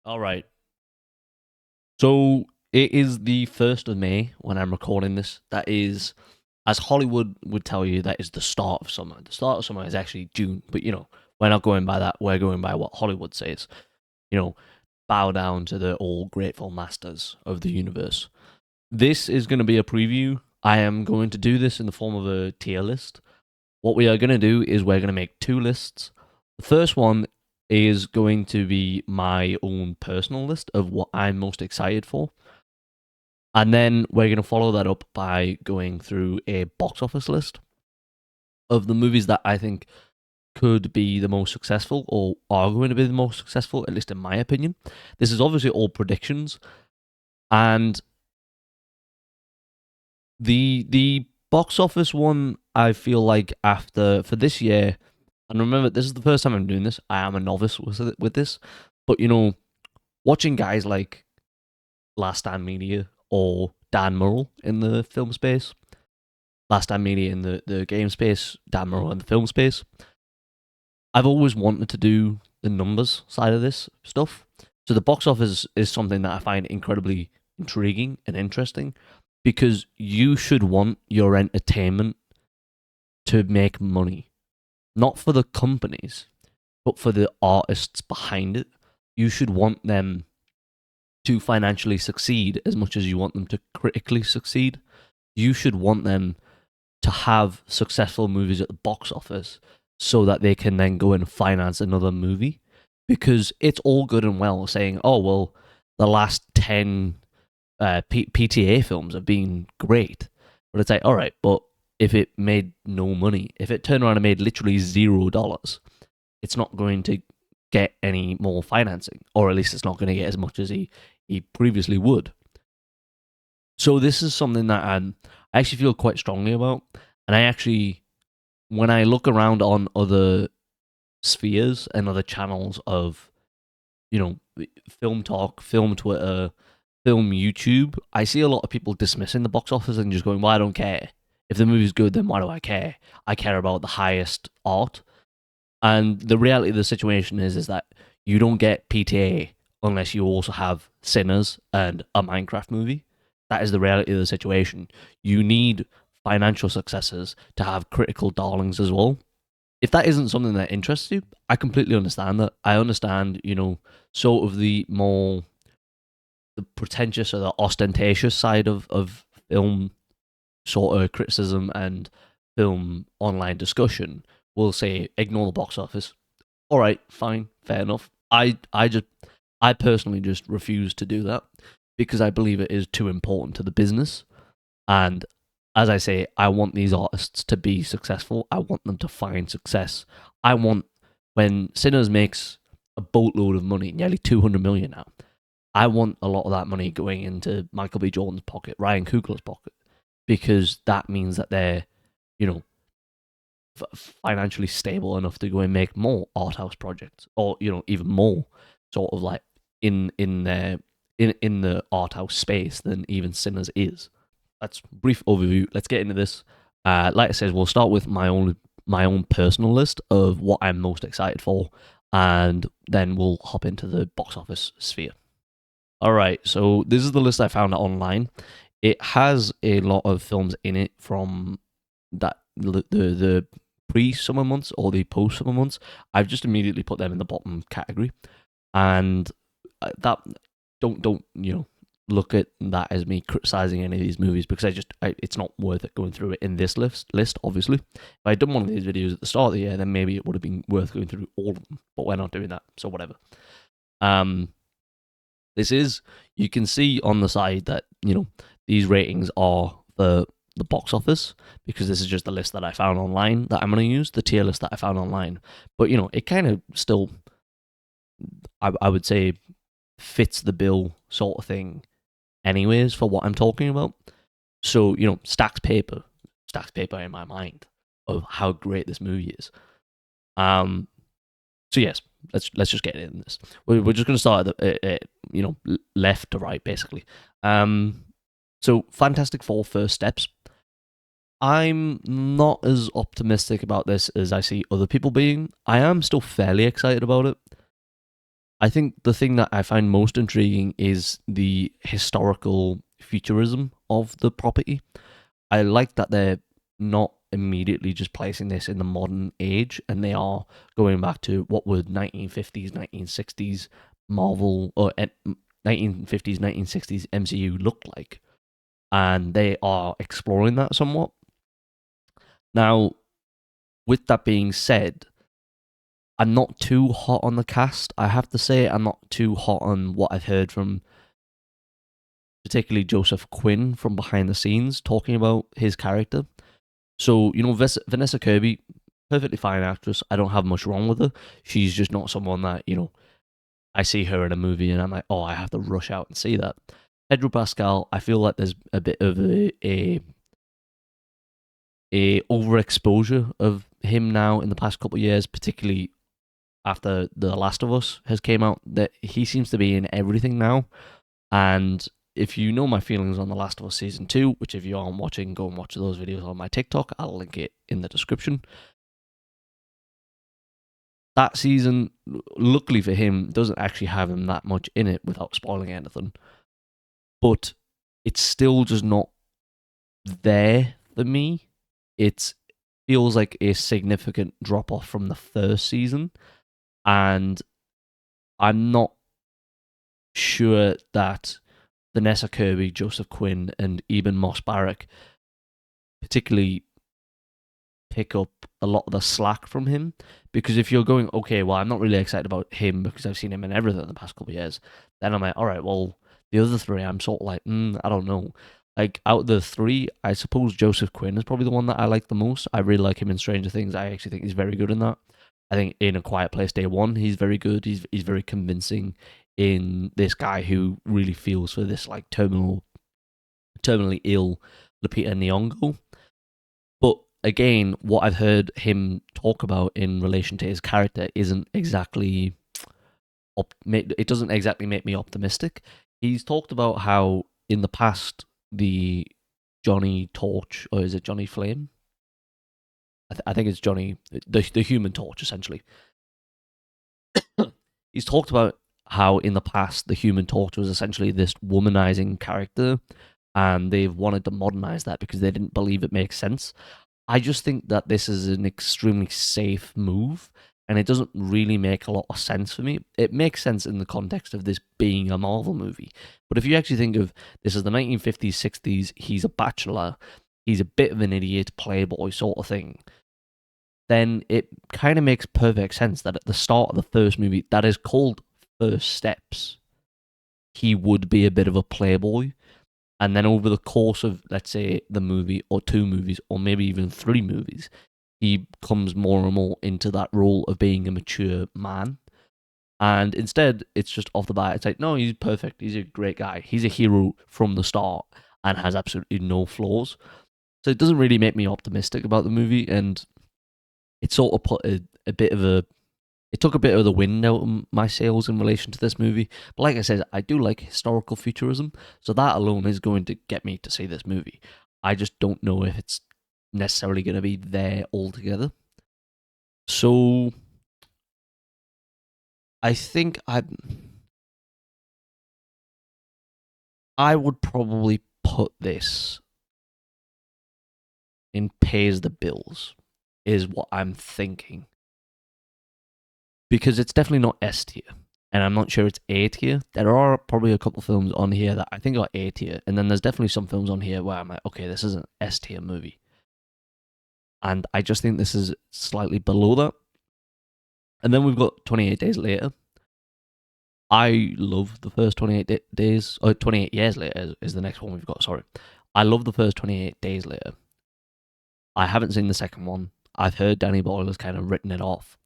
All right. So it is the 1st of May when I'm recording this. That is, as Hollywood would tell you, that is the start of summer. The start of summer is actually June, but we're not going by that. We're going by what Hollywood says. You know, bow down to the all grateful masters of the universe. This is going to be a preview. I am going to do this in the form of a tier list. What we are going to do is we're going to make two lists. The first one is going to be my own personal list of what I'm most excited for. And then we're going to follow that up by going through a box office list of the movies that I think could be the most successful or are going to be the most successful, at least in my opinion. This is obviously all predictions. And the box office one, I feel like for this year, and remember, this is the first time I'm doing this. I am a novice with this. But, watching guys like Last Stand Media or Dan Murrell in the film space, Last Stand Media in the game space, Dan Murrell in the film space, I've always wanted to do the numbers side of this stuff. So the box office is something that I find incredibly intriguing and interesting because you should want your entertainment to make money, not for the companies, but for the artists behind it. You should want them to financially succeed as much as you want them to critically succeed. You should want them to have successful movies at the box office so that they can then go and finance another movie. Because it's all good and well saying, oh, well, the last 10 PTA films have been great. But it's like, all right, but if it made no money, if it turned around and made literally $0, it's not going to get any more financing, or at least it's not going to get as much as he previously would. So this is something that I actually feel quite strongly about. And I actually, when I look around on other spheres and other channels of, film talk, film Twitter, film YouTube, I see a lot of people dismissing the box office and just going, well, I don't care. If the movie's good, then why do I care? I care about the highest art. And the reality of the situation is that you don't get PTA unless you also have Sinners and a Minecraft movie. That is the reality of the situation. You need financial successes to have critical darlings as well. If that isn't something that interests you, I completely understand that. I understand, sort of the pretentious or the ostentatious side of film sort of criticism and film online discussion will say ignore the box office. All right, fine, fair enough. I personally just refuse to do that because I believe it is too important to the business. And as I say, I want these artists to be successful. I want them to find success. I want, when Sinners makes a boatload of money, nearly 200 million now, I want a lot of that money going into Michael B. Jordan's pocket, Ryan Coogler's pocket, because that means that they're, you know, financially stable enough to go and make more art house projects, or even more sort of like in the art house space than even Sinners is. That's a brief overview. Let's get into this. Like I said, we'll start with my own personal list of what I'm most excited for, and then we'll hop into the box office sphere. All right, so this is the list I found online. It has a lot of films in it from the pre-summer months or the post-summer months. I've just immediately put them in the bottom category, and that don't look at that as me criticizing any of these movies, because it's not worth it going through it in this list. Obviously, if I'd done one of these videos at the start of the year, then maybe it would have been worth going through all of them. But we're not doing that, so whatever. You can see on the side that these ratings are the box office, because this is just the list that I found online that I'm going to use, the tier list that I found online. But it kind of still, I would say, fits the bill sort of thing anyways for what I'm talking about. So, stacks paper in my mind of how great this movie is. So yes, let's just get into this. We're just going to start at left to right, basically. So Fantastic Four: First Steps. I'm not as optimistic about this as I see other people being. I am still fairly excited about it. I think the thing that I find most intriguing is the historical futurism of the property. I like that they're not immediately just placing this in the modern age, and they are going back to what would 1950s, 1960s Marvel or 1950s, 1960s MCU look like, and they are exploring that somewhat. Now, with that being said, I'm not too hot on the cast. I have to say, I'm not too hot on what I've heard from particularly Joseph Quinn from behind the scenes talking about his character. So, Vanessa Kirby, perfectly fine actress. I don't have much wrong with her. She's just not someone that, I see her in a movie and I'm like, oh, I have to rush out and see that. Pedro Pascal, I feel like there's a bit of a overexposure of him now in the past couple of years, particularly after The Last of Us has came out, that he seems to be in everything now. And if you know my feelings on The Last of Us Season 2, which if you aren't watching, go and watch those videos on my TikTok. I'll link it in the description. That season, luckily for him, doesn't actually have him that much in it without spoiling anything. But it's still just not there for me. It feels like a significant drop off from the first season. And I'm not sure that Vanessa Kirby, Joseph Quinn, and Eben Moss Barrack particularly pick up a lot of the slack from him. Because if you're going, okay, well, I'm not really excited about him because I've seen him in everything in the past couple of years, then I'm like, all right, well, the other three, I'm sort of like, I don't know. Like, out of the three, I suppose Joseph Quinn is probably the one that I like the most. I really like him in Stranger Things. I actually think he's very good in that. I think in A Quiet Place Day One, he's very good. He's very convincing in this guy who really feels for this like terminally ill Lupita Nyong'o. But again, what I've heard him talk about in relation to his character isn't exactly it doesn't exactly make me optimistic. He's talked about how in the past the Johnny Torch, or is it Johnny Flame? I think it's Johnny, the Human Torch, essentially. He's talked about how in the past the Human Torch was essentially this womanizing character, and they've wanted to modernize that because they didn't believe it makes sense. I just think that this is an extremely safe move, and it doesn't really make a lot of sense for me. It makes sense in the context of this being a Marvel movie, but if you actually think of this as the 1950s, 60s, he's a bachelor, he's a bit of an idiot, playboy sort of thing, then it kind of makes perfect sense that at the start of the first movie, that is called First Steps, he would be a bit of a playboy. And then over the course of, let's say, the movie or two movies or maybe even three movies, he comes more and more into that role of being a mature man. And instead, it's just off the bat, it's like, no, he's perfect. He's a great guy. He's a hero from the start and has absolutely no flaws. So it doesn't really make me optimistic about the movie. And it sort of put a bit of a it took a bit of the wind out of my sails in relation to this movie. But like I said, I do like historical futurism, so that alone is going to get me to see this movie. I just don't know if it's necessarily going to be there altogether. So I think I would probably put this in pays the bills, is what I'm thinking. Because it's definitely not S tier, and I'm not sure it's A tier. There are probably a couple films on here that I think are A tier, and then there's definitely some films on here where I'm like, okay, this is an S tier movie, and I just think this is slightly below that. And then we've got 28 Days Later. I love the first 28 days, or 28 Years Later is the next one we've got. Sorry, I love the first 28 Days Later. I haven't seen the second one. I've heard Danny Boyle has kind of written it off.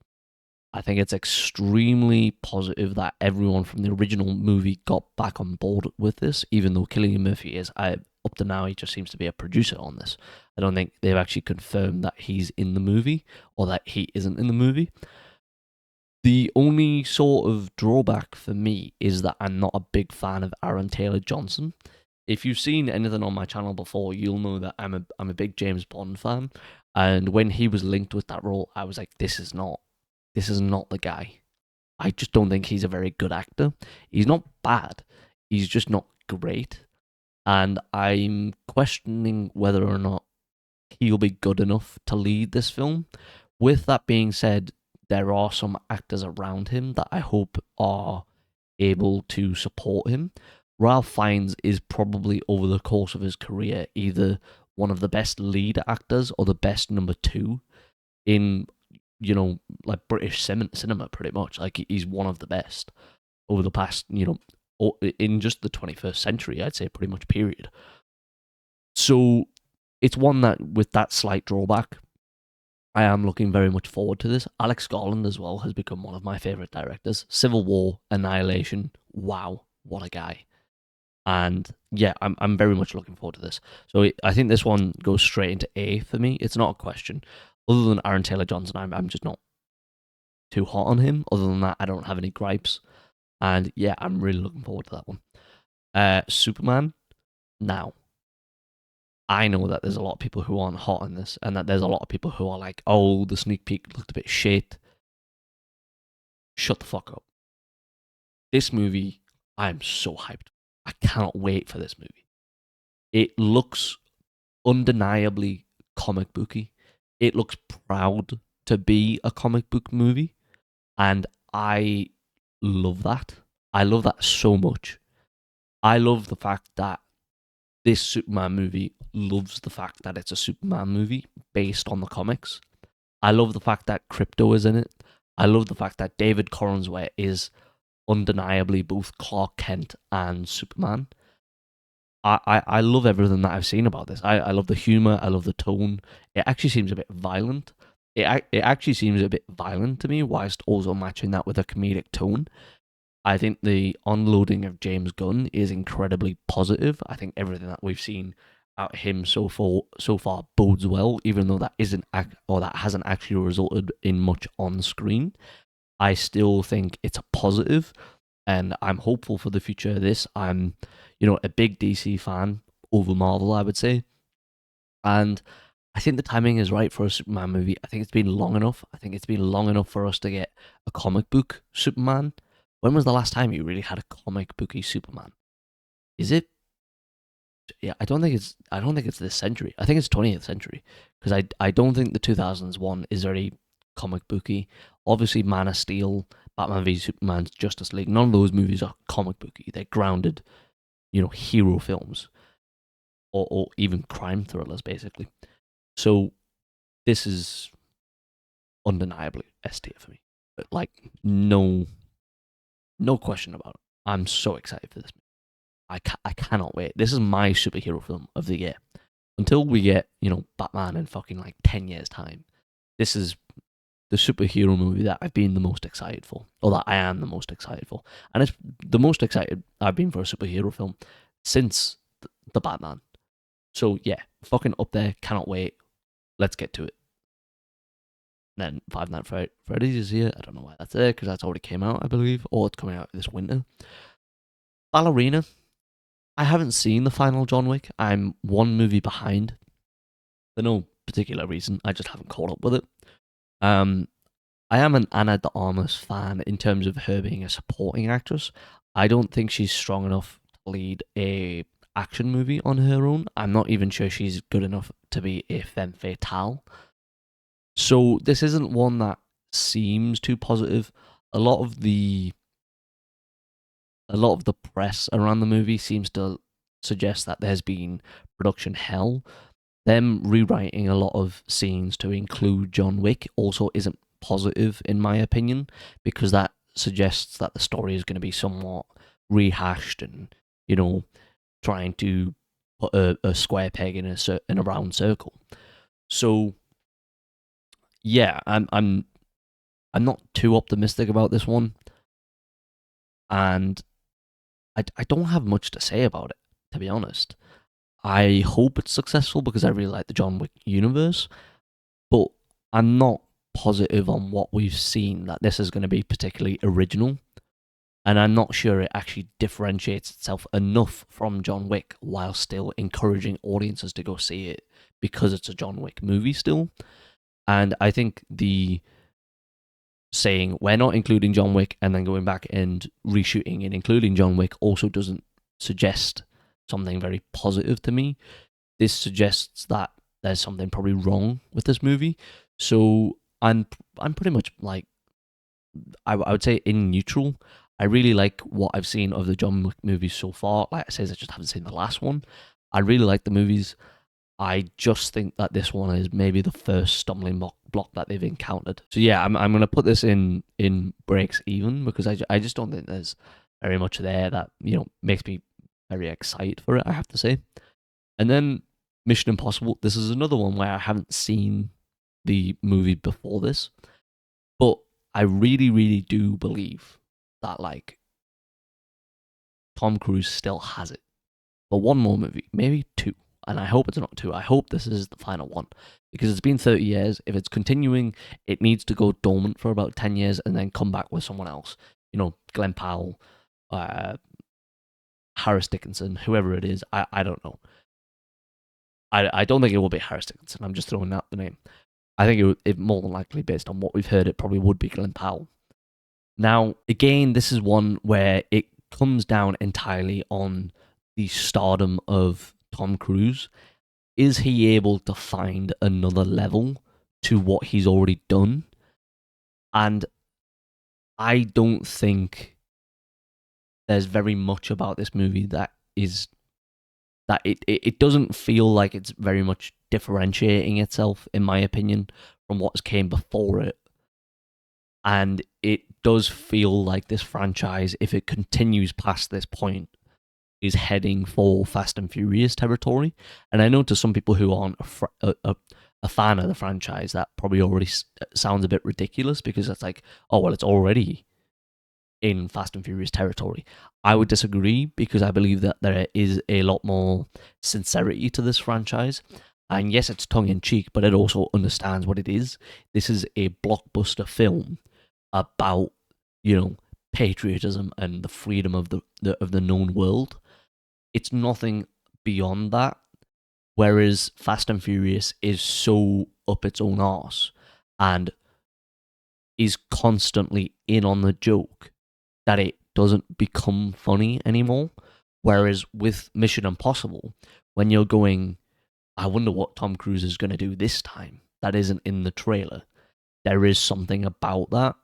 I think it's extremely positive that everyone from the original movie got back on board with this, even though Cillian Murphy is, up to now, he just seems to be a producer on this. I don't think they've actually confirmed that he's in the movie or that he isn't in the movie. The only sort of drawback for me is that I'm not a big fan of Aaron Taylor Johnson. If you've seen anything on my channel before, you'll know that I'm a big James Bond fan, and when he was linked with that role, I was like, this is not the guy. I just don't think he's a very good actor. He's not bad. He's just not great. And I'm questioning whether or not he'll be good enough to lead this film. With that being said, there are some actors around him that I hope are able to support him. Ralph Fiennes is probably over the course of his career either one of the best lead actors or the best number two in, like British cinema, pretty much. Like he's one of the best over the past, in just the 21st century, I'd say pretty much period. So it's one that, with that slight drawback, I am looking very much forward to this. Alex Garland as well has become one of my favorite directors. Civil War, Annihilation, wow, what a guy! And yeah, I'm very much looking forward to this. So I think this one goes straight into A for me. It's not a question. Other than Aaron Taylor Johnson, I'm just not too hot on him. Other than that, I don't have any gripes. And yeah, I'm really looking forward to that one. Superman. Now, I know that there's a lot of people who aren't hot on this, and that there's a lot of people who are like, "Oh, the sneak peek looked a bit shit." Shut the fuck up. This movie, I'm so hyped. I cannot wait for this movie. It looks undeniably comic booky. It looks proud to be a comic book movie, and I love that. I love that so much. I love the fact that this Superman movie loves the fact that it's a Superman movie based on the comics. I love the fact that Crypto is in it. I love the fact that David Corenswet is undeniably both Clark Kent and Superman. I love everything that I've seen about this. I love the humor. I love the tone. It actually seems a bit violent. It actually seems a bit violent to me, whilst also matching that with a comedic tone. I think the unloading of James Gunn is incredibly positive. I think everything that we've seen out of him so far bodes well, even though that isn't or that hasn't actually resulted in much on screen. I still think it's a positive, and I'm hopeful for the future of this. I'm, a big DC fan over Marvel, I would say, and I think the timing is right for a Superman movie. I think it's been long enough. I think it's been long enough for us to get a comic book Superman. When was the last time you really had a comic booky Superman? Is it? Yeah, I don't think it's. I don't think it's this century. I think it's 20th century, because I don't think the 2000s one is very comic booky. Obviously, Man of Steel, Batman v Superman, Justice League. None of those movies are comic booky. They're grounded, hero films, or even crime thrillers, basically. So this is undeniably S tier for me. But like, no question about it. I'm so excited for this. I cannot wait. This is my superhero film of the year. Until we get, Batman in fucking like 10 years' time, this is the superhero movie that I've been the most excited for, or that I am the most excited for. And it's the most excited I've been for a superhero film since the Batman. So yeah, fucking up there. Cannot wait. Let's get to it. And then Five Nights at Freddy's is here. I don't know why that's there, because that's already came out, I believe, or it's coming out this winter. Ballerina. I haven't seen the final John Wick. I'm one movie behind. For no particular reason. I just haven't caught up with it. I am an Ana de Armas fan in terms of her being a supporting actress. I don't think she's strong enough to lead a action movie on her own. I'm not even sure she's good enough to be a femme fatale. So this isn't one that seems too positive. A lot of the press around the movie seems to suggest that there's been production hell. Them rewriting a lot of scenes to include John Wick also isn't positive, in my opinion, because that suggests that the story is going to be somewhat rehashed and, trying to put a square peg in a round circle. So yeah, I'm not too optimistic about this one, and I don't have much to say about it, to be honest. I hope it's successful because I really like the John Wick universe, but I'm not positive on what we've seen that this is going to be particularly original, and I'm not sure it actually differentiates itself enough from John Wick while still encouraging audiences to go see it because it's a John Wick movie still. And I think the saying we're not including John Wick and then going back and reshooting and including John Wick also doesn't suggest something very positive to me. This suggests that there's something probably wrong with this movie. So I'm pretty much like I would say in neutral. I really like what I've seen of the John Wick movies so far. Like I said, I just haven't seen the last one. I really like the movies. I just think that this one is maybe the first stumbling block that they've encountered. So yeah, I'm gonna put this in breaks even because I just don't think there's very much there that makes me very excited for it. I have to say. And then Mission Impossible. This is another one where I haven't seen the movie before this, but I really, really do believe that like Tom Cruise still has it for one more movie, maybe two. And I hope it's not two. I hope this is the final one because it's been 30 years. If it's continuing, it needs to go dormant for about 10 years and then come back with someone else. Glenn Powell, Harris Dickinson, whoever it is. I don't know. I don't think it will be Harris Dickinson. I'm just throwing out the name. I think it more than likely, based on what we've heard, it probably would be Glenn Powell. Now, again, this is one where it comes down entirely on the stardom of Tom Cruise. Is he able to find another level to what he's already done? And I don't think there's very much about this movie that it doesn't feel like it's very much differentiating itself, in my opinion, from what came before it. And it does feel like this franchise, if it continues past this point, is heading for Fast and Furious territory. And I know to some people who aren't a fan of the franchise, that probably already sounds a bit ridiculous because it's like, oh, well, it's already in Fast and Furious territory. I would disagree because I believe that there is a lot more sincerity to this franchise. And yes, it's tongue-in-cheek, but it also understands what it is. This is a blockbuster film about, patriotism and the freedom of the known world. It's nothing beyond that. Whereas Fast and Furious is so up its own arse and is constantly in on the joke that it doesn't become funny anymore. Whereas with Mission Impossible, when you're going, I wonder what Tom Cruise is going to do this time, that isn't in the trailer. There is something about that.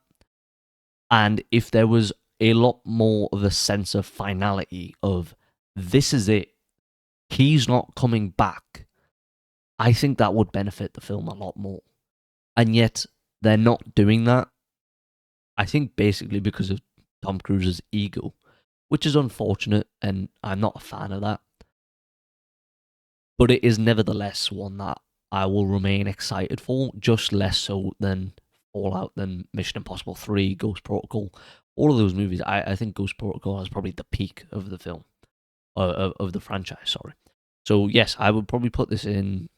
And if there was a lot more of a sense of finality of, this is it, he's not coming back, I think that would benefit the film a lot more. And yet, they're not doing that. I think basically because of Tom Cruise's ego, which is unfortunate, and I'm not a fan of that. But it is nevertheless one that I will remain excited for, just less so than Fallout, than Mission Impossible 3, Ghost Protocol. All of those movies, I think Ghost Protocol is probably the peak of the film, of the franchise, sorry. So yes, I would probably put this in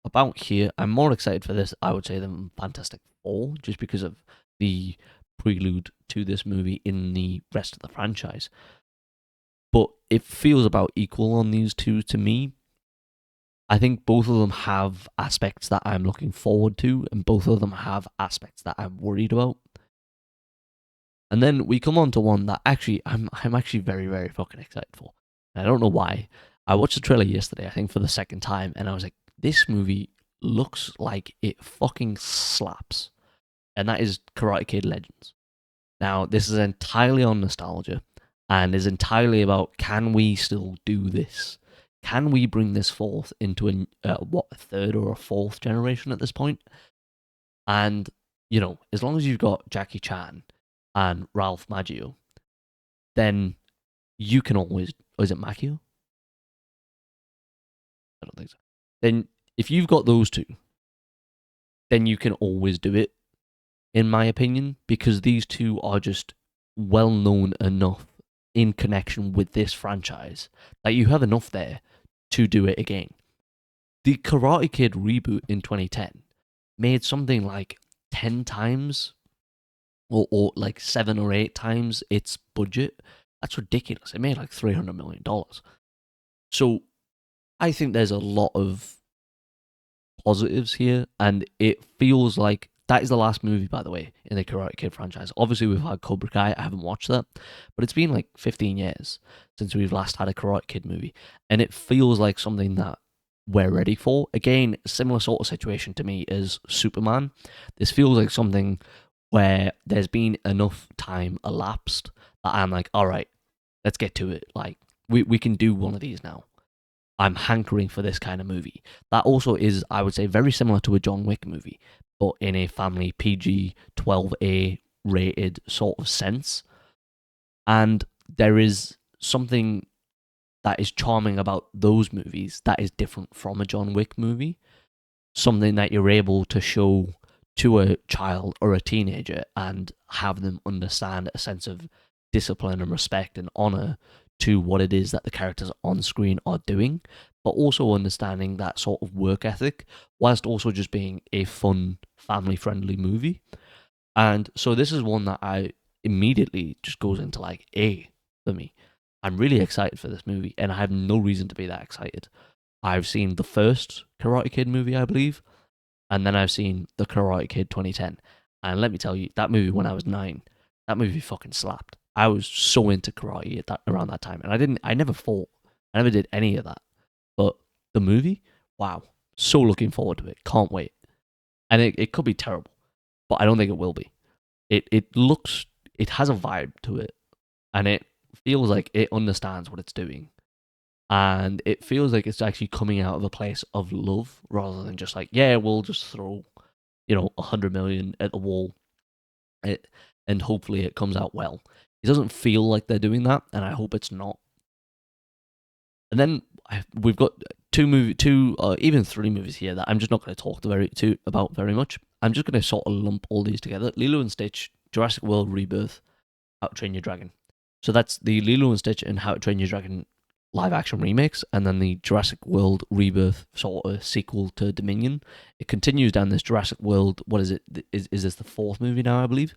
about here. I'm more excited for this, I would say, than Fantastic Four, just because of the prelude to this movie in the rest of the franchise. But it feels about equal on these two to me. I think both of them have aspects that I'm looking forward to, and both of them have aspects that I'm worried about. And then we come on to one that actually I'm actually very, very fucking excited for. And I don't know why. I watched the trailer yesterday, I think for the second time, and I was like, this movie looks like it fucking slaps. And that is Karate Kid Legends. Now, this is entirely on nostalgia and is entirely about, can we still do this? Can we bring this forth into a third or a fourth generation at this point? And, as long as you've got Jackie Chan and Ralph Macchio, then you can always... Oh, is it Macchio? I don't think so. Then, if you've got those two, then you can always do it, in my opinion, because these two are just well known enough in connection with this franchise that you have enough there to do it again. The Karate Kid reboot in 2010 made something like 10 times or like 7 or 8 times its budget. That's ridiculous. It made like $300 million. So I think there's a lot of positives here, and it feels like that is the last movie, by the way, in the Karate Kid franchise. Obviously, we've had Cobra Kai. I haven't watched that, but it's been like 15 years since we've last had a Karate Kid movie, and it feels like something that we're ready for. Again, similar sort of situation to me as Superman. This feels like something where there's been enough time elapsed that I'm like, all right, let's get to it. Like, we can do one of these now. I'm hankering for this kind of movie. That also is, I would say, very similar to a John Wick movie, but in a family PG 12A rated sort of sense. And there is something that is charming about those movies that is different from a John Wick movie. Something that you're able to show to a child or a teenager and have them understand a sense of discipline and respect and honor to what it is that the characters on screen are doing, but also understanding that sort of work ethic, whilst also just being a fun, family friendly movie. And so this is one that I immediately just goes into like A for me. I'm really excited for this movie, and I have no reason to be that excited. I've seen the first Karate Kid movie, I believe, and then I've seen the Karate Kid 2010. And let me tell you, that movie when I was 9, that movie fucking slapped. I was so into karate at that around that time, and I never fought, I never did any of that. But the movie, wow, so looking forward to it. Can't wait. And it could be terrible, but I don't think it will be. It has a vibe to it, and it feels like it understands what it's doing, and it feels like it's actually coming out of a place of love rather than just like, yeah, we'll just throw 100 million at the wall, it, and hopefully it comes out well. It doesn't feel like they're doing that, and I hope it's not. And then we've got even three movies here that I'm just not going to talk about very much. I'm just going to sort of lump all these together: Lilo and Stitch, Jurassic World Rebirth, How to Train Your Dragon. So that's the Lilo and Stitch and How to Train Your Dragon live action remakes, and then the Jurassic World Rebirth sort of sequel to Dominion. It continues down this Jurassic World. What is it? Is this the fourth movie now? I believe.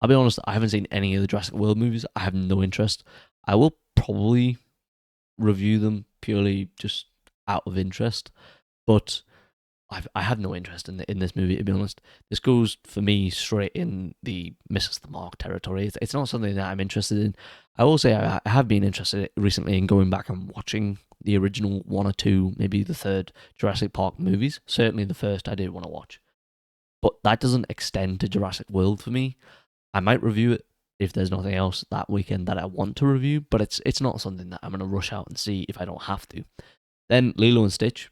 I'll be honest, I haven't seen any of the Jurassic World movies. I have no interest. I will probably review them purely just out of interest, but I have no interest in this movie, to be honest. This goes for me straight in the misses the mark territory. It's not something that I'm interested in. I will say I have been interested recently in going back and watching the original one or two, maybe the third Jurassic Park movies. Certainly the first I did want to watch, but that doesn't extend to Jurassic World for me. I might review it if there's nothing else that weekend that I want to review, but it's not something that I'm going to rush out and see if I don't have to. Then Lilo and Stitch.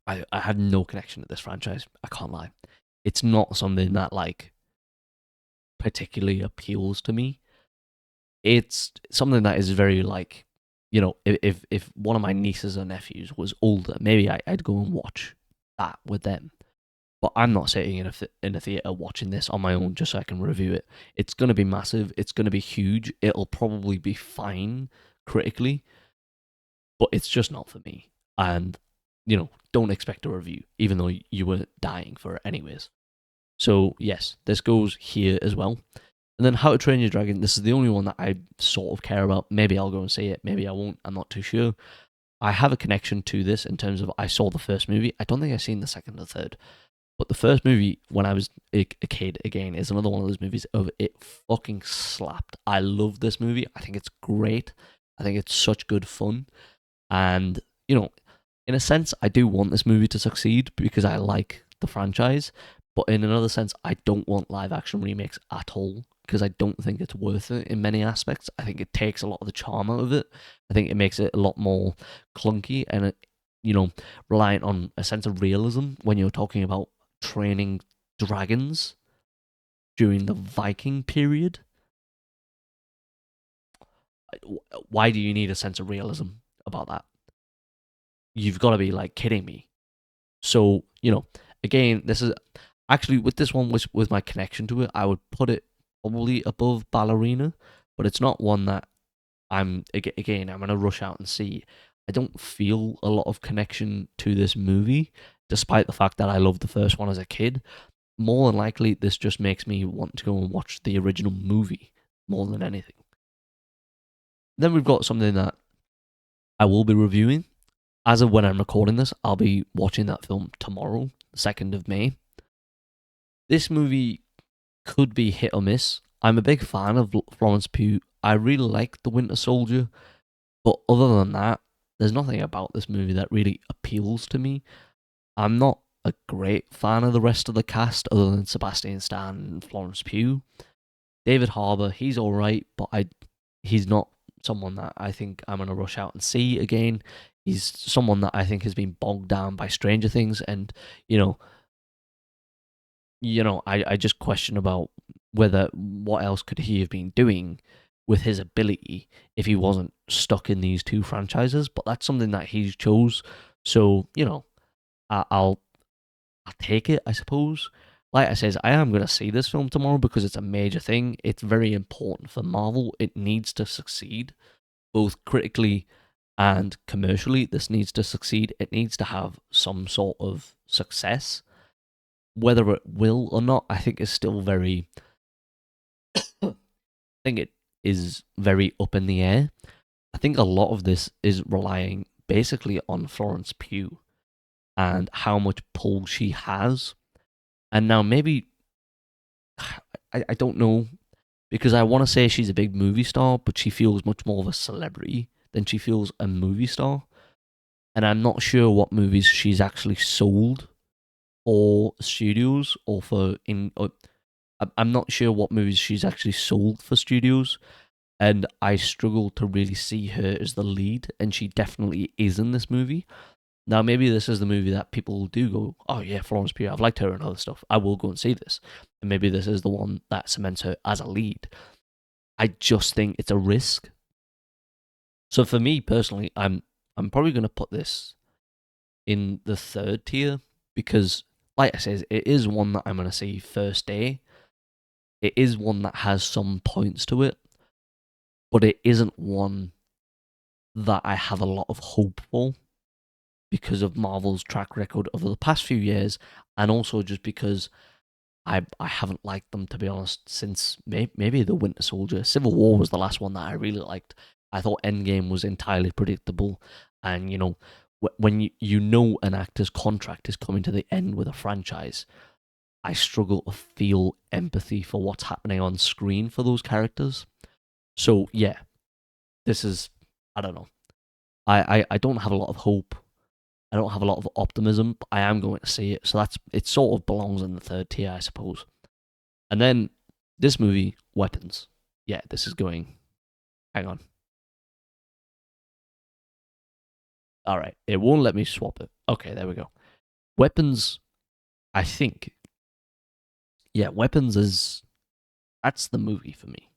I have no connection to this franchise. I can't lie. It's not something that like particularly appeals to me. It's something that is very like, if one of my nieces or nephews was older, maybe I'd go and watch that with them. But I'm not sitting in a theater watching this on my own just so I can review it. It's going to be massive. It's going to be huge. It'll probably be fine critically, but it's just not for me. And, don't expect a review, even though you were dying for it anyways. So, yes, this goes here as well. And then How to Train Your Dragon, this is the only one that I sort of care about. Maybe I'll go and see it. Maybe I won't. I'm not too sure. I have a connection to this in terms of I saw the first movie. I don't think I've seen the second or third. But the first movie, when I was a kid, again, is another one of those movies of it fucking slapped. I love this movie. I think it's great. I think it's such good fun. And, in a sense, I do want this movie to succeed because I like the franchise. But in another sense, I don't want live action remakes at all because I don't think it's worth it in many aspects. I think it takes a lot of the charm out of it. I think it makes it a lot more clunky and, reliant on a sense of realism when you're talking about training dragons during the Viking period. Why do you need a sense of realism about that? You've got to be like kidding me. So, again, this is actually with this one, with my connection to it, I would put it probably above Ballerina, but it's not one that I'm going to rush out and see. I don't feel a lot of connection to this movie, despite the fact that I loved the first one as a kid. More than likely, this just makes me want to go and watch the original movie more than anything. Then we've got something that I will be reviewing. As of when I'm recording this, I'll be watching that film tomorrow, 2nd of May. This movie could be hit or miss. I'm a big fan of Florence Pugh. I really like The Winter Soldier, but other than that, there's nothing about this movie that really appeals to me. I'm not a great fan of the rest of the cast other than Sebastian Stan and Florence Pugh. David Harbour, he's alright, but he's not someone that I think I'm gonna rush out and see again. He's someone that I think has been bogged down by Stranger Things, and you know, I just question about whether what else could he have been doing with his ability if he wasn't stuck in these two franchises. But that's something that he chose. So I, I'll I'll take it, I suppose. Like I says, I am gonna see this film tomorrow because it's a major thing. It's very important for Marvel. It needs to succeed, both critically and commercially. This needs to succeed. It needs to have some sort of success. Whether it will or not, I think is still very. I think it is very up in the air. I think a lot of this is relying basically on Florence Pugh and how much pull she has. And now maybe I don't know because I want to say she's a big movie star, but she feels much more of a celebrity than she feels a movie star. And I'm not sure what movies she's actually sold for studios or for in. I'm not sure what movies she's actually sold for studios, and I struggle to really see her as the lead, and she definitely is in this movie. Now, maybe this is the movie that people do go, oh yeah, Florence Pugh, I've liked her and other stuff. I will go and see this. And maybe this is the one that cements her as a lead. I just think it's a risk. So for me personally, I'm probably going to put this in the third tier because, like I said, it is one that I'm going to see first day. It is one that has some points to it, but it isn't one that I have a lot of hope for because of Marvel's track record over the past few years, and also just because I haven't liked them, to be honest, since maybe the Winter Soldier. Civil War was the last one that I really liked. I thought Endgame was entirely predictable, and when you know an actor's contract is coming to the end with a franchise, I struggle to feel empathy for what's happening on screen for those characters. So yeah, this is, I don't know. I don't have a lot of hope. I don't have a lot of optimism, but I am going to see it. So it sort of belongs in the third tier, I suppose. And then this movie, Weapons. Yeah, this is going. Hang on. All right. It won't let me swap it. Okay, there we go. Weapons, I think. Yeah, Weapons is. That's the movie for me.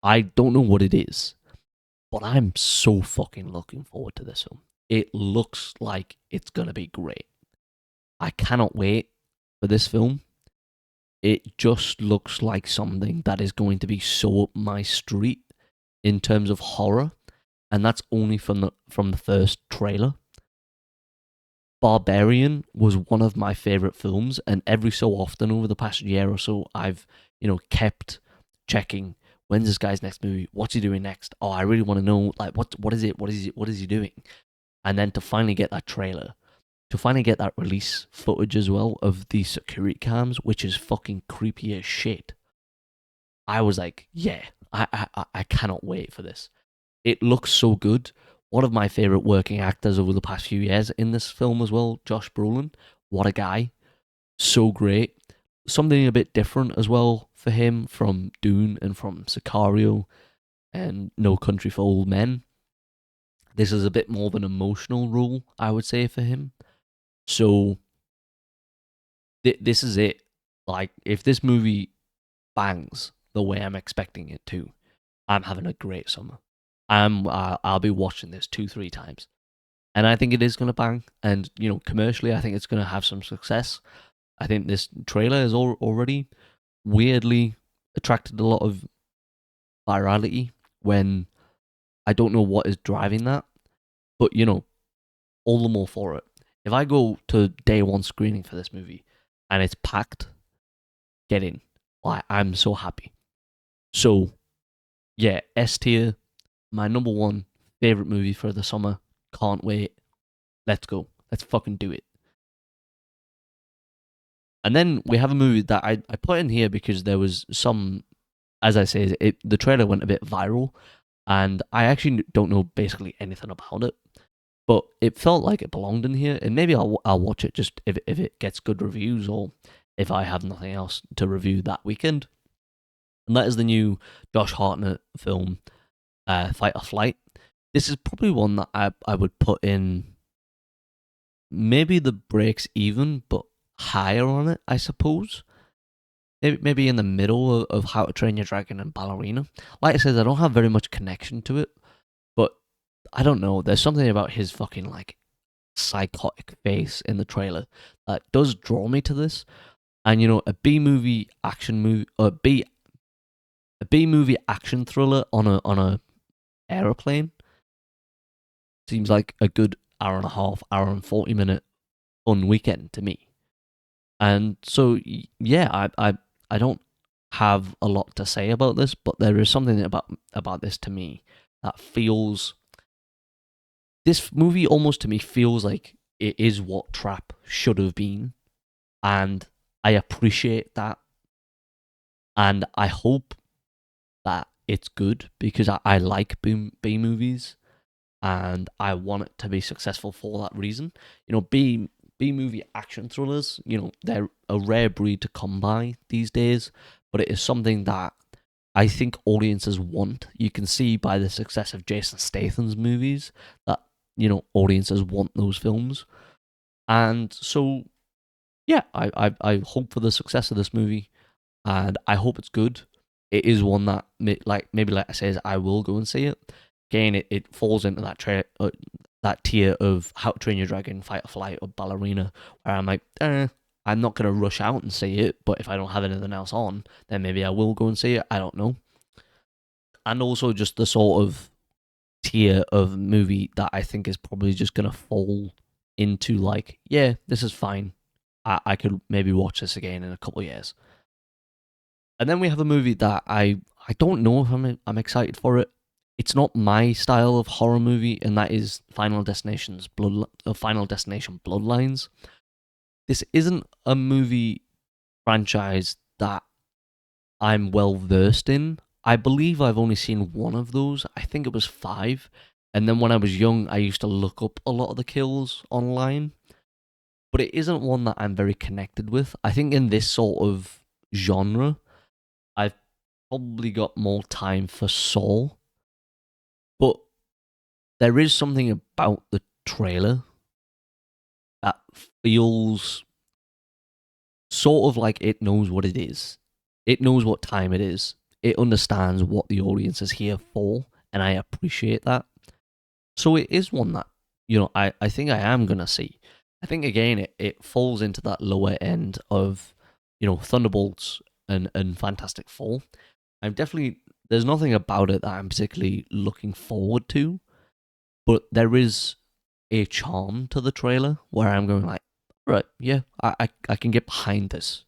I don't know what it is, but I'm so fucking looking forward to this film. It looks like it's going to be great. I cannot wait for this film. It just looks like something that is going to be so up my street in terms of horror, and that's only from the first trailer. Barbarian was one of my favorite films, and every so often over the past year or so, I've kept checking when's this guy's next movie, what's he doing next. Oh, I really want to know, like, what is it, what is he doing, and then to finally get that trailer, to finally get that release footage as well of the security cams, which is fucking creepy as shit. I was like, yeah, I cannot wait for this. It looks so good. One of my favorite working actors over the past few years in this film as well, Josh Brolin. What a guy. So great. Something a bit different as well for him from Dune and from Sicario and No Country for Old Men. This is a bit more of an emotional role, I would say, for him. So this is it. Like, if this movie bangs the way I'm expecting it to, I'm having a great summer. I'll be watching this 2-3 times, and I think it is going to bang. And commercially, I think it's going to have some success. I think this trailer has already weirdly attracted a lot of virality. When I don't know what is driving that, but all the more for it. If I go to day one screening for this movie and it's packed, get in. I'm so happy. So yeah, S tier, my number one favorite movie for the summer. Can't wait. Let's go. Let's fucking do it. And then we have a movie that I put in here because there was some, as I say, the trailer went a bit viral, and I actually don't know basically anything about it, but it felt like it belonged in here, and maybe I'll watch it just if it gets good reviews or if I have nothing else to review that weekend. And that is the new Josh Hartnett film, Fight or Flight. This is probably one that I would put in maybe the breaks even, but higher on it, I suppose. Maybe in the middle of How to Train Your Dragon and Ballerina. Like I said, I don't have very much connection to it, but I don't know. There's something about his fucking like psychotic face in the trailer that does draw me to this. And you know, a B movie action movie, a B movie action thriller on a aeroplane seems like a good hour and a half, hour and 40 minute fun weekend to me. And so yeah, I don't have a lot to say about this, but there is something about this to me that feels, this movie almost to me feels like it is what Trap should have been, and I appreciate that, and I hope that it's good because I like B movies, and I want it to be successful for that reason. You know, B movie action thrillers, you know, they're a rare breed to come by these days, but it is something that I think audiences want. You can see by the success of Jason Statham's movies that, you know, audiences want those films. And so yeah, I hope for the success of this movie, and I hope it's good. It is one that, maybe like I says, I will go and see it. Again, it falls into that tier of How to Train Your Dragon, Fight or Flight, or Ballerina, where I'm like, I'm not gonna rush out and see it, but if I don't have anything else on, then maybe I will go and see it. I don't know. And also just the sort of tier of movie that I think is probably just gonna fall into like, yeah, this is fine. I could maybe watch this again in a couple of years. And then we have a movie that I don't know if I'm excited for it. It's not my style of horror movie, and that is Final Destination Bloodlines. This isn't a movie franchise that I'm well versed in. I believe I've only seen one of those. I think it was five. And then when I was young, I used to look up a lot of the kills online. But it isn't one that I'm very connected with. I think in this sort of genre, I've probably got more time for Saw. But there is something about the trailer that feels sort of like it knows what it is. It knows what time it is. It understands what the audience is here for, and I appreciate that. So it is one that, you know, I think I am going to see. I think, again, it falls into that lower end of, you know, Thunderbolts and Fantastic Four. I'm definitely, there's nothing about it that I'm particularly looking forward to, but there is a charm to the trailer where I'm going like, right, yeah, I can get behind this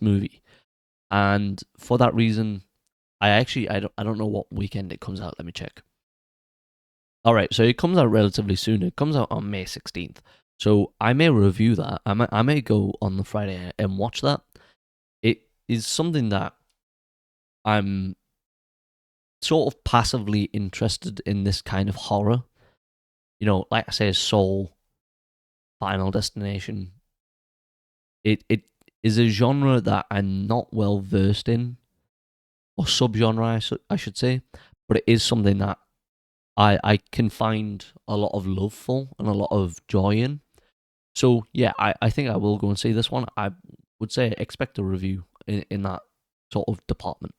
movie. And for that reason, I don't know what weekend it comes out. Let me check. All right, so it comes out relatively soon. It comes out on May 16th. So I may review that. I may go on the Friday and watch that. It is something that I'm sort of passively interested in, this kind of horror. You know, like I say, Soul, Final Destination. It is a genre that I'm not well versed in, or subgenre, I should say, but it is something that I can find a lot of love for and a lot of joy in. So yeah, I think I will go and see this one. I would say expect a review in that sort of department.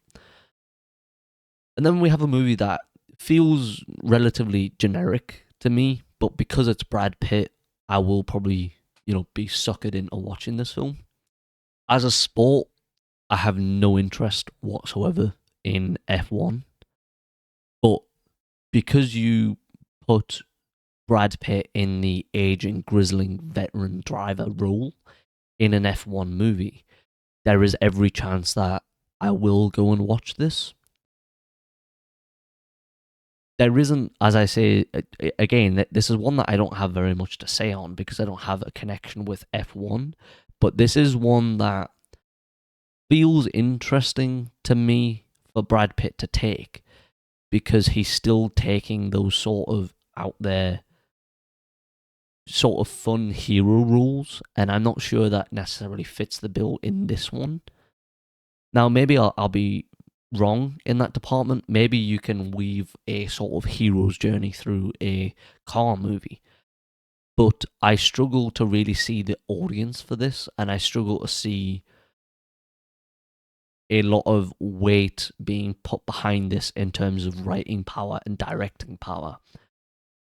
And then we have a movie that feels relatively generic to me, but because it's Brad Pitt, I will probably, you know, be suckered into watching this film. As a sport, I have no interest whatsoever in F1, but because you put Brad Pitt in the aging, grizzling veteran driver role in an F1 movie, there is every chance that I will go and watch this. There isn't, as I say, again, this is one that I don't have very much to say on because I don't have a connection with F1. But this is one that feels interesting to me for Brad Pitt to take, because he's still taking those sort of out there, sort of fun hero roles, and I'm not sure that necessarily fits the bill in this one. Now, maybe I'll be wrong in that department. Maybe you can weave a sort of hero's journey through a car movie. But I struggle to really see the audience for this, and I struggle to see a lot of weight being put behind this in terms of writing power and directing power,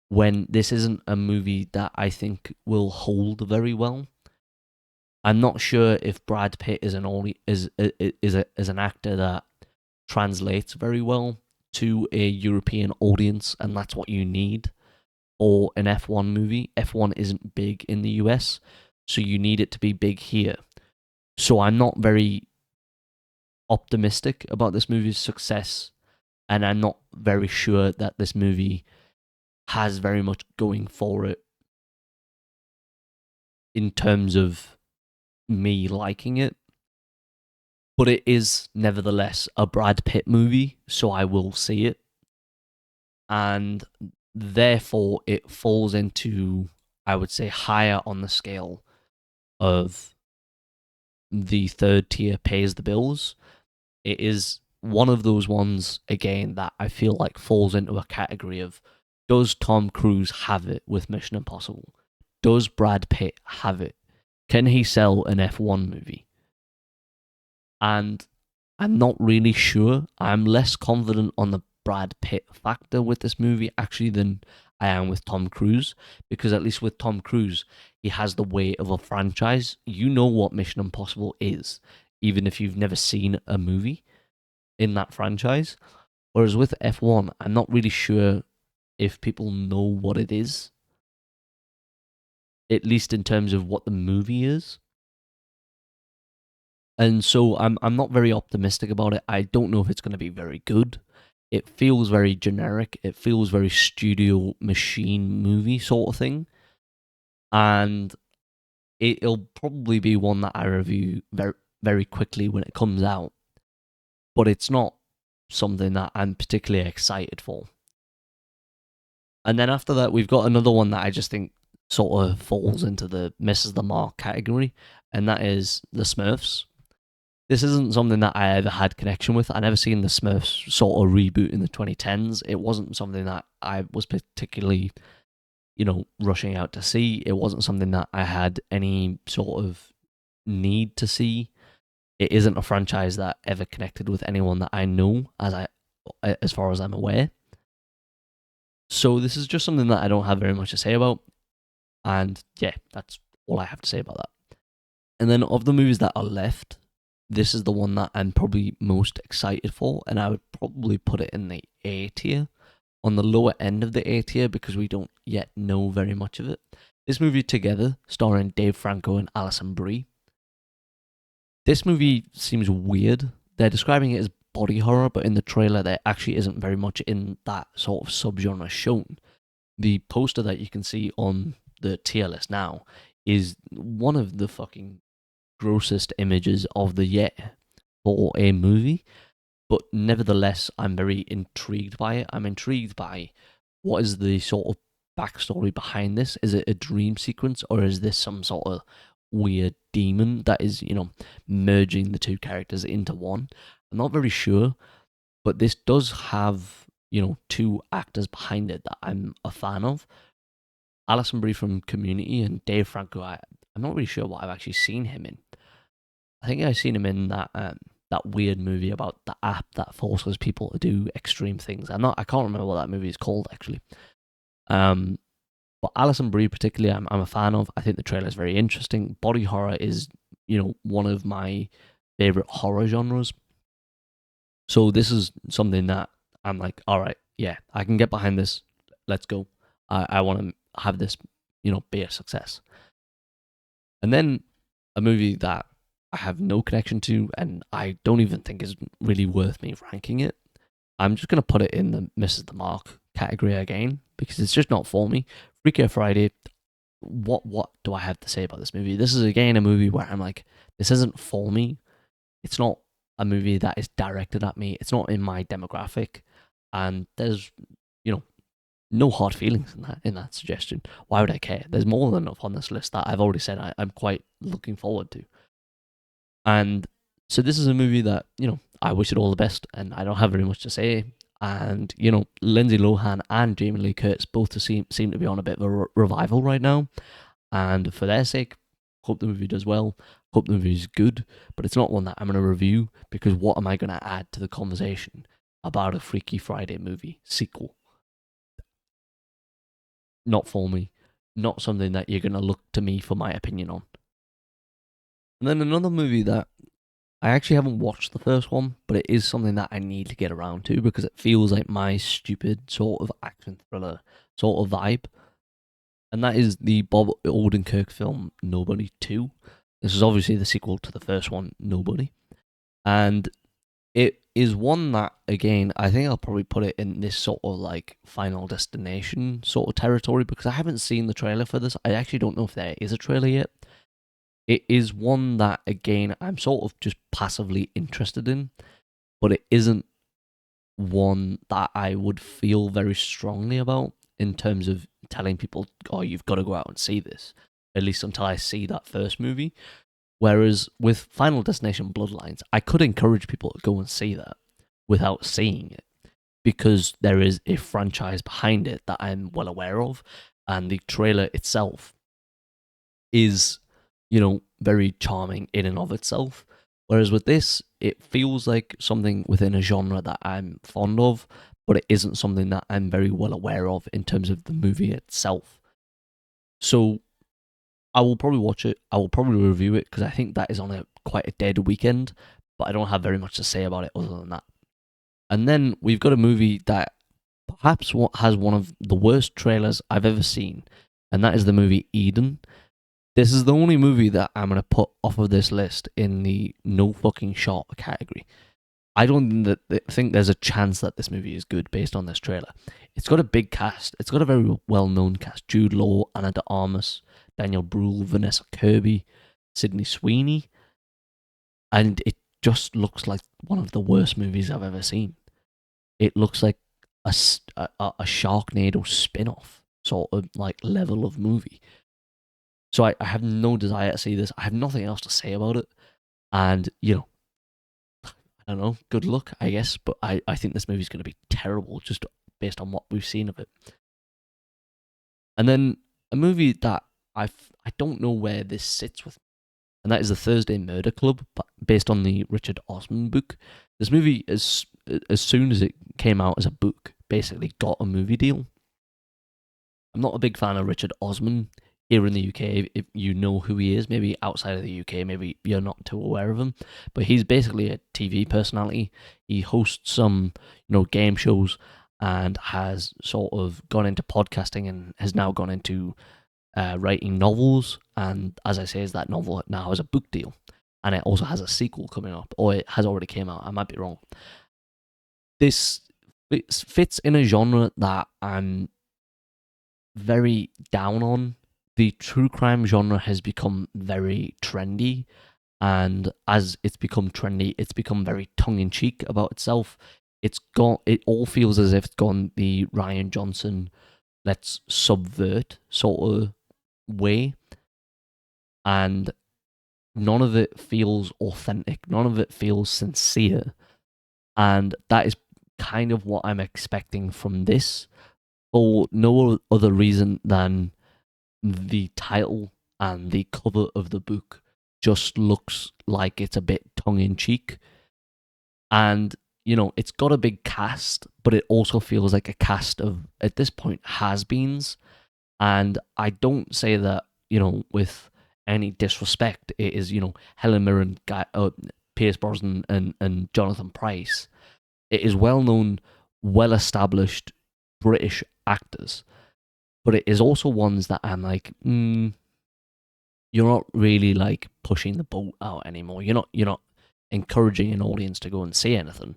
when this isn't a movie that I think will hold very well. I'm not sure if Brad Pitt is an actor that translates very well to a European audience, and that's what you need for an F1 movie. F1 isn't big in the US, so you need it to be big here. So I'm not very optimistic about this movie's success, and I'm not very sure that this movie has very much going for it in terms of me liking it. But it is nevertheless a Brad Pitt movie, so I will see it. And therefore, it falls into, I would say, higher on the scale of the third tier pays the bills. It is one of those ones, again, that I feel like falls into a category of, does Tom Cruise have it with Mission Impossible? Does Brad Pitt have it? Can he sell an F1 movie? And I'm not really sure. I'm less confident on the Brad Pitt factor with this movie actually than I am with Tom Cruise, because at least with Tom Cruise, he has the weight of a franchise. You know what Mission Impossible is, even if you've never seen a movie in that franchise. Whereas with F1, I'm not really sure if people know what it is, at least in terms of what the movie is. And so I'm not very optimistic about it. I don't know if it's going to be very good. It feels very generic. It feels very studio machine movie sort of thing. And it'll probably be one that I review very, very quickly when it comes out. But it's not something that I'm particularly excited for. And then after that, we've got another one that I just think sort of falls into the misses the mark category, and that is the Smurfs. This isn't something that I ever had connection with. I never seen the Smurfs sort of reboot in the 2010s. It wasn't something that I was particularly, rushing out to see. It wasn't something that I had any sort of need to see. It isn't a franchise that ever connected with anyone that I know, as far as I'm aware. So this is just something that I don't have very much to say about. And yeah, that's all I have to say about that. And then of the movies that are left, this is the one that I'm probably most excited for, and I would probably put it in the A tier, on the lower end of the A tier, because we don't yet know very much of it. This movie, Together, starring Dave Franco and Alison Brie. This movie seems weird. They're describing it as body horror, but in the trailer there actually isn't very much in that sort of subgenre shown. The poster that you can see on the tier list now is one of the fucking grossest images of the year for a movie, but nevertheless, I'm very intrigued by it. I'm intrigued by what is the sort of backstory behind this. Is it a dream sequence, or is this some sort of weird demon that is, merging the two characters into one? I'm not very sure, but this does have, two actors behind it that I'm a fan of. Alison Brie from Community and Dave Franco, I'm not really sure what I've actually seen him in. I think I've seen him in that weird movie about the app that forces people to do extreme things. I can't remember what that movie is called actually. But Alison Brie particularly, I'm a fan of. I think the trailer is very interesting. Body horror is, one of my favorite horror genres. So this is something that I'm like, all right, yeah, I can get behind this. Let's go. I want to have this, be a success. And then a movie that I have no connection to, and I don't even think is really worth me ranking it. I'm just going to put it in the misses the mark category again, because it's just not for me. Freaky Friday, what do I have to say about this movie? This is again a movie where I'm like, this isn't for me. It's not a movie that is directed at me. It's not in my demographic, and there's you know no hard feelings in that suggestion. Why would I care? There's more than enough on this list that I've already said I'm quite looking forward to. And so this is a movie that, I wish it all the best, and I don't have very much to say. And, Lindsay Lohan and Jamie Lee Curtis both seem to be on a bit of a revival right now. And for their sake, hope the movie does well, hope the movie is good, but it's not one that I'm going to review, because what am I going to add to the conversation about a Freaky Friday movie sequel? Not for me. Not something that you're going to look to me for my opinion on. And then another movie that I actually haven't watched the first one, but it is something that I need to get around to because it feels like my stupid sort of action thriller sort of vibe. And that is the Bob Odenkirk film Nobody 2. This is obviously the sequel to the first one, Nobody. And it is one that, again, I think I'll probably put it in this sort of like Final Destination sort of territory because I haven't seen the trailer for this. I actually don't know if there is a trailer yet. It is one that, again, I'm sort of just passively interested in, but it isn't one that I would feel very strongly about in terms of telling people, oh, you've got to go out and see this, at least until I see that first movie. Whereas with Final Destination Bloodlines, I could encourage people to go and see that without seeing it because there is a franchise behind it that I'm well aware of, and the trailer itself is, very charming in and of itself. Whereas with this, it feels like something within a genre that I'm fond of, but it isn't something that I'm very well aware of in terms of the movie itself. So I will probably watch it. I will probably review it because I think that is on quite a dead weekend, but I don't have very much to say about it other than that. And then we've got a movie that perhaps has one of the worst trailers I've ever seen, and that is the movie Eden. This is the only movie that I'm going to put off of this list in the no fucking shot category. I don't think there's a chance that this movie is good based on this trailer. It's got a big cast. It's got a very well-known cast. Jude Law, Ana de Armas, Daniel Bruhl, Vanessa Kirby, Sydney Sweeney. And it just looks like one of the worst movies I've ever seen. It looks like a Sharknado spin-off sort of like level of movie. So I have no desire to see this. I have nothing else to say about it. And, I don't know, good luck, I guess. But I think this movie's going to be terrible just based on what we've seen of it. And then a movie that I don't know where this sits with me, and that is The Thursday Murder Club, based on the Richard Osman book. This movie, as soon as it came out as a book, basically got a movie deal. I'm not a big fan of Richard Osman here in the UK. If you know who he is, maybe outside of the UK, maybe you're not too aware of him. But he's basically a TV personality. He hosts some, game shows and has sort of gone into podcasting and has now gone into writing novels. And as I say, that novel now has a book deal. And it also has a sequel coming up, or it has already came out. I might be wrong. This fits in a genre that I'm very down on. The true crime genre has become very trendy, and as it's become trendy, it's become very tongue-in-cheek about itself. It all feels as if it's gone the Rian Johnson, let's subvert sort of way, and none of it feels authentic, none of it feels sincere, and that is kind of what I'm expecting from this, for no other reason than the title and the cover of the book just looks like it's a bit tongue-in-cheek. And, it's got a big cast, but it also feels like a cast of, at this point, has-beens. And I don't say that, with any disrespect. It is, Helen Mirren, Pierce Brosnan, and Jonathan Pryce. It is well-known, well-established British actors. But it is also ones that I'm like, you're not really like pushing the boat out anymore. You're not encouraging an audience to go and see anything,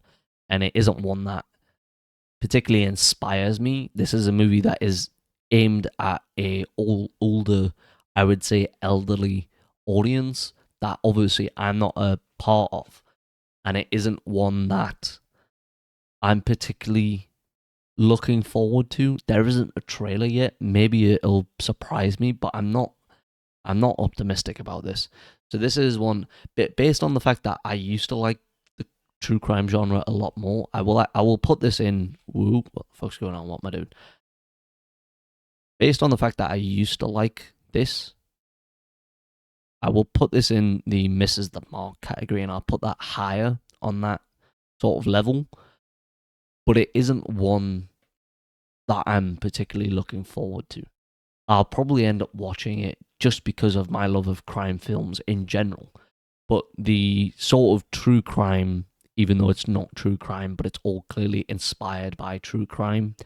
and it isn't one that particularly inspires me. This is a movie that is aimed at a older, I would say elderly audience that obviously I'm not a part of, and it isn't one that I'm particularly looking forward to. There isn't a trailer yet. Maybe it'll surprise me, but I'm not optimistic about this. So this is one based on the fact that I used to like the true crime genre a lot more. I will put this in. Woo, what the fuck's going on? What am I doing? Based on the fact that I used to like this, I will put this in the misses the mark category, and I'll put that higher on that sort of level. But it isn't one that I'm particularly looking forward to. I'll probably end up watching it just because of my love of crime films in general. But the sort of true crime, even though it's not true crime, but it's all clearly inspired by true crime,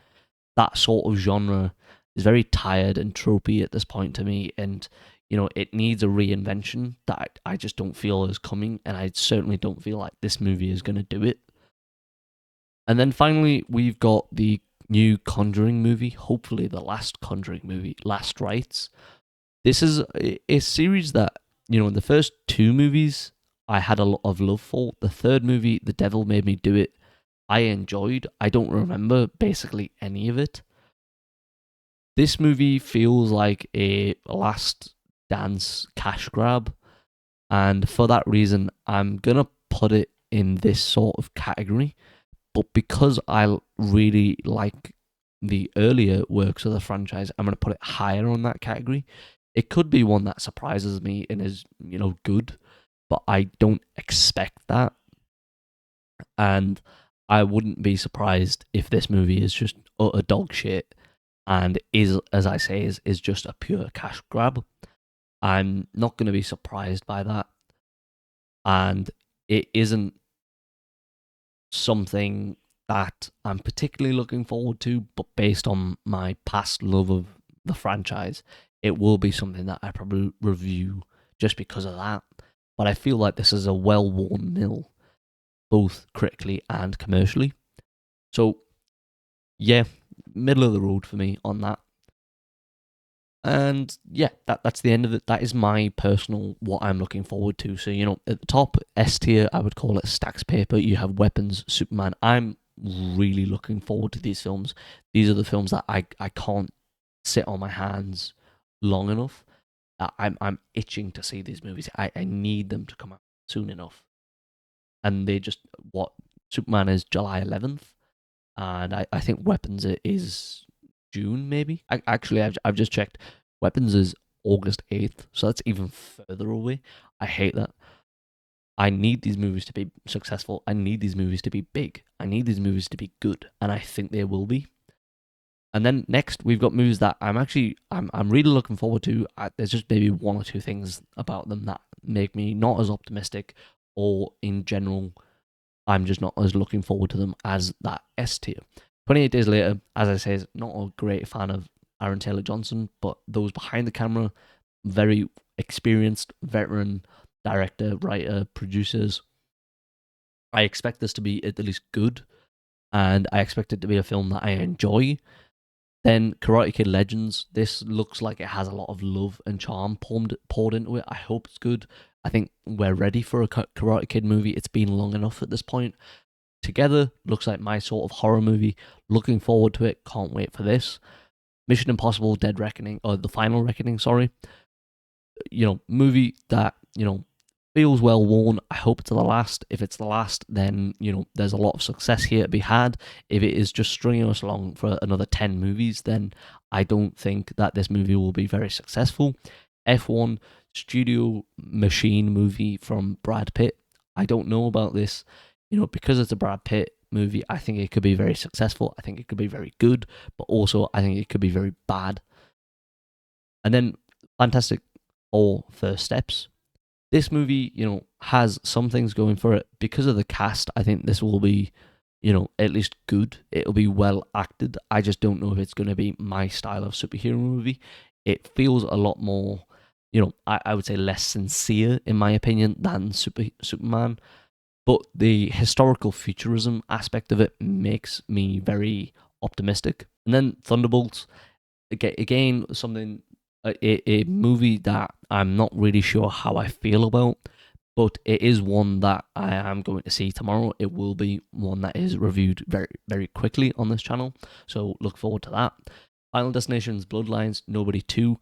that sort of genre is very tired and tropey at this point to me. And, it needs a reinvention that I just don't feel is coming. And I certainly don't feel like this movie is going to do it. And then finally, we've got the new Conjuring movie, hopefully the last Conjuring movie, Last Rites. This is a series that, the first two movies I had a lot of love for. The third movie, The Devil Made Me Do It, I enjoyed. I don't remember basically any of it. This movie feels like a last dance cash grab. And for that reason, I'm going to put it in this sort of category. But because I really like the earlier works of the franchise, I'm going to put it higher on that category. It could be one that surprises me and is, good, but I don't expect that. And I wouldn't be surprised if this movie is just utter dog shit and is, as I say, is just a pure cash grab. I'm not going to be surprised by that. And it isn't something that I'm particularly looking forward to, but based on my past love of the franchise, it will be something that I probably review just because of that. But I feel like this is a well-worn mill, both critically and commercially. So, yeah, middle of the road for me on that. And yeah, that's the end of it. That is my personal what I'm looking forward to. So, at the top, S tier, I would call it Stacks Paper. You have Weapons, Superman. I'm really looking forward to these films. These are the films that I can't sit on my hands long enough. I'm itching to see these movies. I need them to come out soon enough. And they just, what, Superman is July 11th, and I think Weapons is June, maybe. I've just checked. Weapons is August 8th, so that's even further away. I hate that. I need these movies to be successful. I need these movies to be big. I need these movies to be good, and I think they will be. And then next, we've got movies that I'm really looking forward to. There's just maybe one or two things about them that make me not as optimistic, or in general, I'm just not as looking forward to them as that S tier. 28 Days Later, as I say, is not a great fan of Aaron Taylor Johnson, but those behind the camera, very experienced, veteran director, writer, producers. I expect this to be at least good, and I expect it to be a film that I enjoy. Then Karate Kid Legends, this looks like it has a lot of love and charm poured into it. I hope it's good. I think we're ready for a Karate Kid movie. It's been long enough at this point. Together, looks like my sort of horror movie. Looking forward to it. Can't wait for this. Mission Impossible Dead Reckoning, or The Final Reckoning, sorry. Movie that, feels well worn. I hope it's the last. If it's the last, then, there's a lot of success here to be had. If it is just stringing us along for another 10 movies, then I don't think that this movie will be very successful. F1 Studio Machine movie from Brad Pitt. I don't know about this. Because it's a Brad Pitt movie, I think it could be very successful. I think it could be very good, but also I think it could be very bad. And then Fantastic Four First Steps. This movie, has some things going for it. Because of the cast, I think this will be, at least good. It'll be well acted. I just don't know if it's going to be my style of superhero movie. It feels a lot more, I would say less sincere, in my opinion, than Superman. But the historical futurism aspect of it makes me very optimistic. And then Thunderbolts. Again, something a movie that I'm not really sure how I feel about, but it is one that I am going to see tomorrow. It will be one that is reviewed very, very quickly on this channel, so look forward to that. Final Destination's Bloodlines, Nobody 2.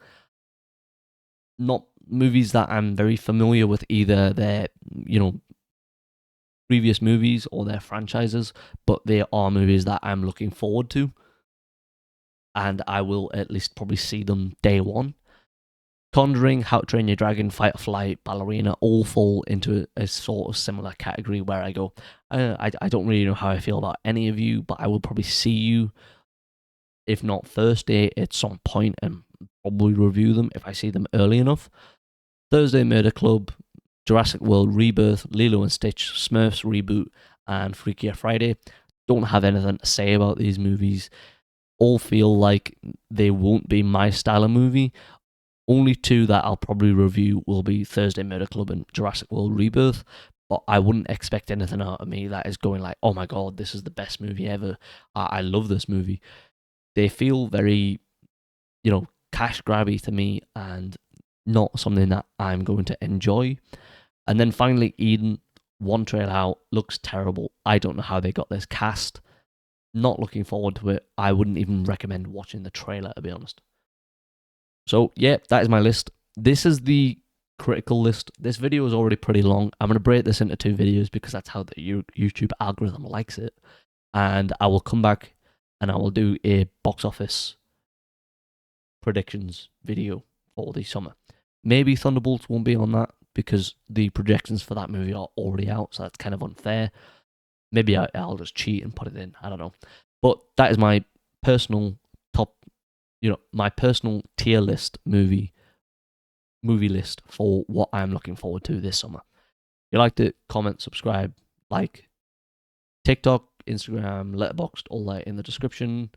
Not movies that I'm very familiar with either their, previous movies or their franchises, but they are movies that I'm looking forward to, and I will at least probably see them day one. Conjuring, How to Train Your Dragon, Fight or Flight, Ballerina all fall into a sort of similar category where I go, I don't really know how I feel about any of you, but I will probably see you, if not Thursday, at some point and probably review them if I see them early enough. Thursday Murder Club, Jurassic World Rebirth, Lilo and Stitch, Smurfs Reboot, and Freakier Friday. Don't have anything to say about these movies. All feel like they won't be my style of movie. Only two that I'll probably review will be Thursday Murder Club and Jurassic World Rebirth. But I wouldn't expect anything out of me that is going like, oh my god, this is the best movie ever. I love this movie. They feel very, cash grabby to me and not something that I'm going to enjoy. And then finally, Eden, one trailer out, looks terrible. I don't know how they got this cast. Not looking forward to it. I wouldn't even recommend watching the trailer, to be honest. So, yeah, that is my list. This is the critical list. This video is already pretty long. I'm going to break this into 2 videos because that's how the YouTube algorithm likes it. And I will come back and I will do a box office predictions video for the summer. Maybe Thunderbolts won't be on that because the projections for that movie are already out, so that's kind of unfair. Maybe I'll just cheat and put it in. I don't know. But that is my personal top, my personal tier list movie list for what I'm looking forward to this summer. If you liked it, comment, subscribe, like. TikTok, Instagram, Letterboxd, all that in the description.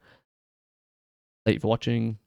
Thank you for watching.